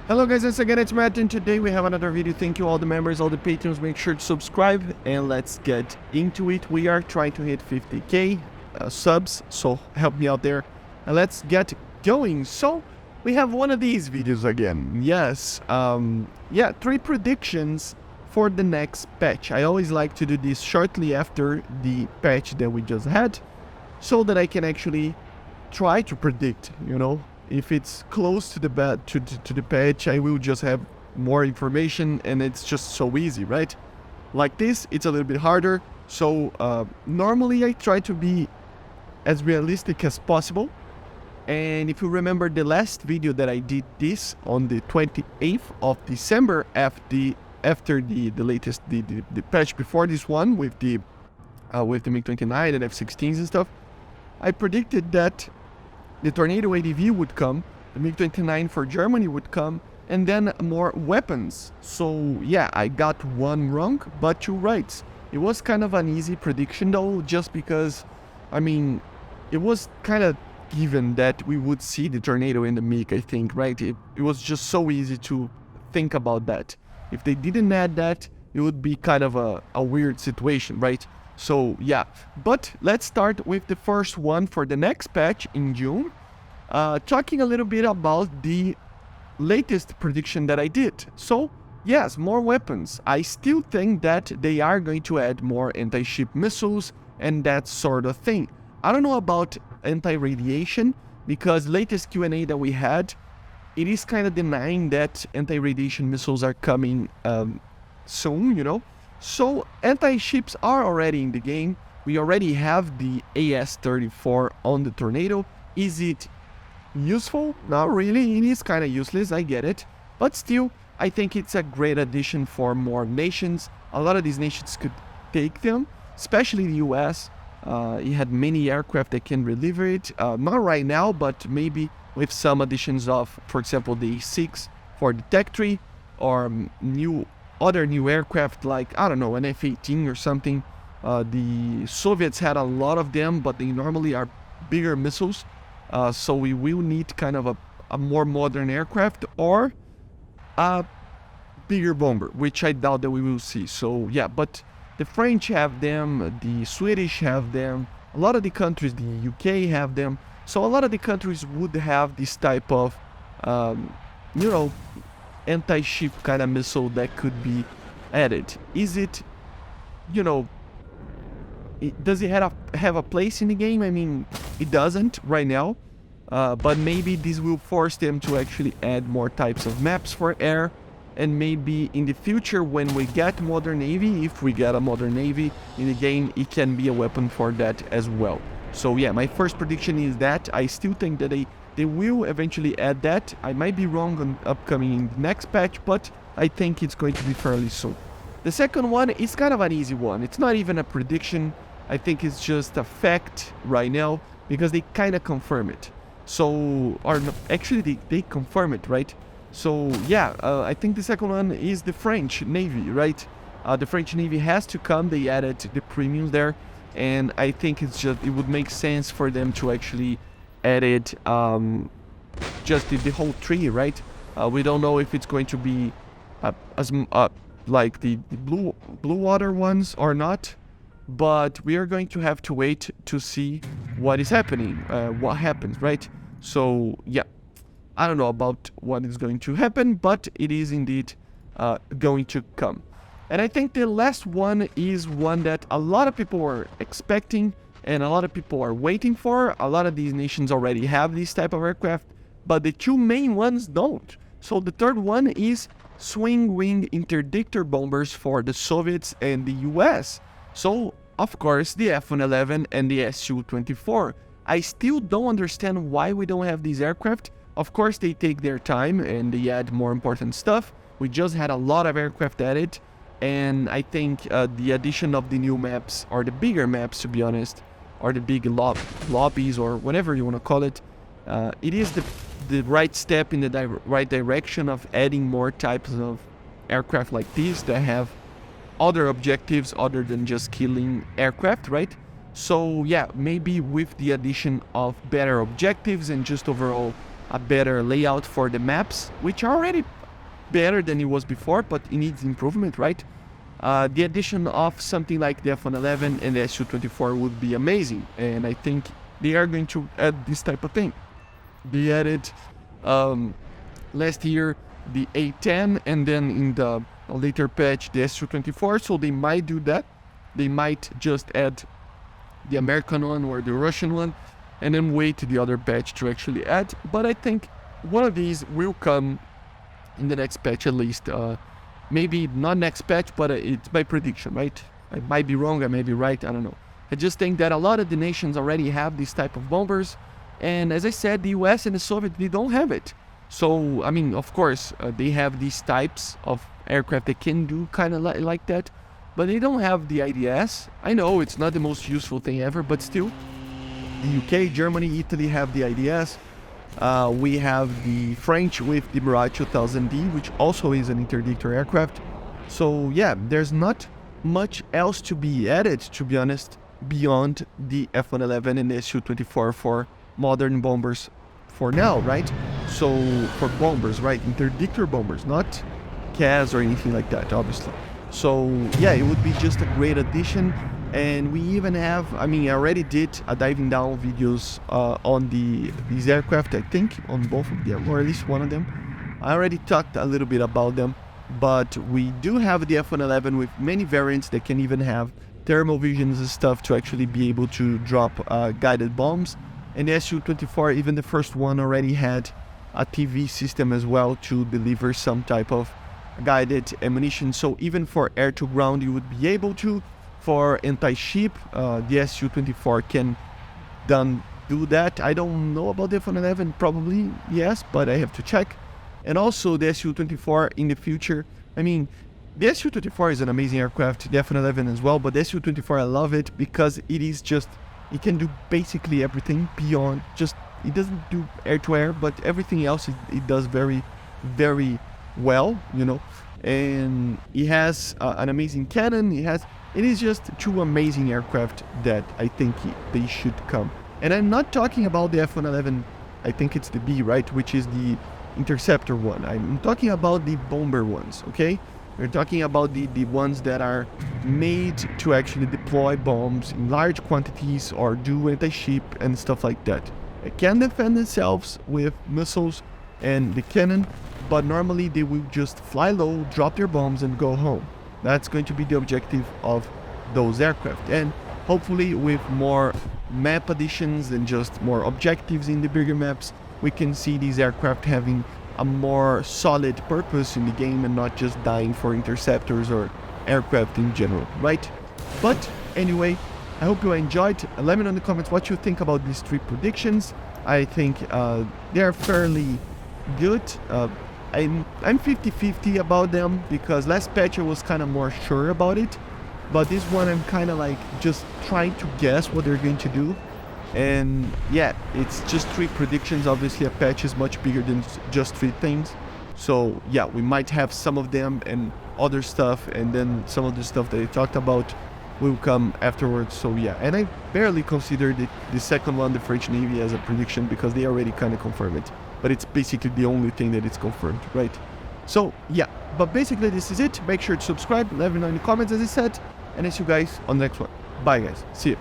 Hello guys, once again it's Matt, and today we have another video. Thank you all the members, all the patrons. Make sure to subscribe and let's get into it. We are trying to hit 50k subs, so help me out there and let's get going. So we have one of these videos again. Yes, yeah, 3 predictions for the next patch. I always like to do this shortly after the patch that we just had, so that I can actually try to predict, you know, if it's close to the to the patch. I will just have more information and it's just so easy, right? Like this, it's a little bit harder. So normally I try to be as realistic as possible. And if you remember the last video that I did this on the 28th of December after the latest the patch before this one with the MiG-29 and F-16s and stuff, I predicted that the Tornado ADV would come, the MiG-29 for Germany would come, and then more weapons. So yeah, I got one wrong, but 2 right. It was kind of an easy prediction though, just because, I mean, it was kind of given that we would see the Tornado in the MiG, I think, right? It was just so easy to think about that. If they didn't add that, it would be kind of a weird situation, right? So yeah, but let's start with the first one for the next patch in June. Talking a little bit about the latest prediction that I did. So yes, more weapons. I still think that they are going to add more anti-ship missiles and that sort of thing. I don't know about anti-radiation, because latest Q&A that we had, it is kind of denying that anti-radiation missiles are coming soon, you know. So anti-ships are already in the game. We already have the AS-34 on the Tornado. Is it useful? Not really. It is kind of useless, I get it. But still, I think it's a great addition for more nations. A lot of these nations could take them, especially the US. It had many aircraft that can deliver it. Not right now, but maybe with some additions of, for example, the A6 for the Tech 3 or other new aircraft like, I don't know, an F-18 or something. The Soviets had a lot of them, but they normally are bigger missiles. So we will need kind of a more modern aircraft or a bigger bomber, which I doubt that we will see. So yeah, but the French have them, the Swedish have them, a lot of the countries, the UK have them. So a lot of the countries would have this type of, you know, anti-ship kind of missile that could be added. Is it, you know, does it have a place in the game? I mean, it doesn't right now, but maybe this will force them to actually add more types of maps for air, and maybe in the future when we get modern navy, if we get a modern navy in the game, it can be a weapon for that as well. So yeah, my first prediction is that I still think that they will eventually add that. I might be wrong on upcoming next patch, but I think it's going to be fairly soon. The second one is kind of an easy one. It's not even a prediction. I think it's just a fact right now, because they kind of confirm it. So, or no, actually they confirm it, right? So yeah, I think the second one is the French Navy, right? The French Navy has to come. They added the premiums there, and I think it would make sense for them to actually added just the whole tree, right? We don't know if it's going to be like the blue water ones or not, but we are going to have to wait to see what is happening, what happens, right? So yeah, I don't know about what is going to happen, but it is indeed going to come. And I think the last one is one that a lot of people were expecting and a lot of people are waiting for. A lot of these nations already have this type of aircraft, but the 2 main ones don't. So the third one is swing-wing interdictor bombers for the Soviets and the US. So, of course, the F-111 and the Su-24. I still don't understand why we don't have these aircraft. Of course, they take their time and they add more important stuff. We just had a lot of aircraft added, and I think the addition of the new maps, or the bigger maps to be honest, or the big lobbies, or whatever you want to call it, it is the right step in the right direction of adding more types of aircraft like these that have other objectives other than just killing aircraft, right? So yeah, maybe with the addition of better objectives and just overall a better layout for the maps, which are already better than it was before, but it needs improvement, right? The addition of something like the F111 and the SU24 would be amazing, and I think they are going to add this type of thing. They added last year the A10, and then in the later patch the SU24, so they might do that. They might just add the American one or the Russian one, and then wait the other patch to actually add. But I think one of these will come in the next patch at least. Maybe not next patch, but it's my prediction, right? I might be wrong, I may be right, I don't know. I just think that a lot of the nations already have this type of bombers, and as I said, the US and the Soviet, they don't have it. So, I mean, of course, they have these types of aircraft that can do kind of like that, but they don't have the IDS. I know it's not the most useful thing ever, but still, the UK, Germany, Italy have the IDS. We have the French with the Mirage 2000D, which also is an interdictor aircraft. So yeah, there's not much else to be added, to be honest, beyond the F111 and the Su-24 for modern bombers for now, right? So for bombers, right? Interdictor bombers, not CAS or anything like that, obviously. So yeah, it would be just a great addition. And we even have, I mean, I already did a diving down videos on these aircraft, I think, on both of them, or at least one of them. I already talked a little bit about them, but we do have the F111 with many variants that can even have thermal visions and stuff to actually be able to drop guided bombs. And the Su-24, even the first one, already had a TV system as well to deliver some type of guided ammunition. So even for air to ground, you would be able to. For anti-ship, the Su-24 can do that. I don't know about the F111, probably yes, but I have to check. And also the Su-24 in the future. I mean, the Su-24 is an amazing aircraft, the F111 as well, but the Su-24, I love it because it can do basically everything beyond just, it doesn't do air-to-air, but everything else it does very, very well, you know. And it has an amazing cannon, it is just two amazing aircraft that I think they should come. And I'm not talking about the F111, I think it's the B, right, which is the interceptor one. I'm talking about the bomber ones, okay? We're talking about the ones that are made to actually deploy bombs in large quantities or do anti-ship and stuff like that. They can defend themselves with missiles and the cannon, but normally they will just fly low, drop their bombs and go home. That's going to be the objective of those aircraft. And hopefully with more map additions and just more objectives in the bigger maps, we can see these aircraft having a more solid purpose in the game and not just dying for interceptors or aircraft in general, right? But anyway, I hope you enjoyed. Let me know in the comments what you think about these three predictions. I think they're fairly good. I'm 50-50 about them because last patch I was kind of more sure about it, but this one I'm kind of like just trying to guess what they're going to do. And yeah, it's just three predictions. Obviously a patch is much bigger than just three things, so yeah, we might have some of them and other stuff, and then some of the stuff that I talked about will come afterwards. So yeah, and I barely considered the second one, the French Navy, as a prediction because they already kind of confirmed it. But it's basically the only thing that it's confirmed, right? So yeah, but basically this is it. Make sure to subscribe, let me know in the comments as I said, and I see you guys on the next one. Bye guys, see you.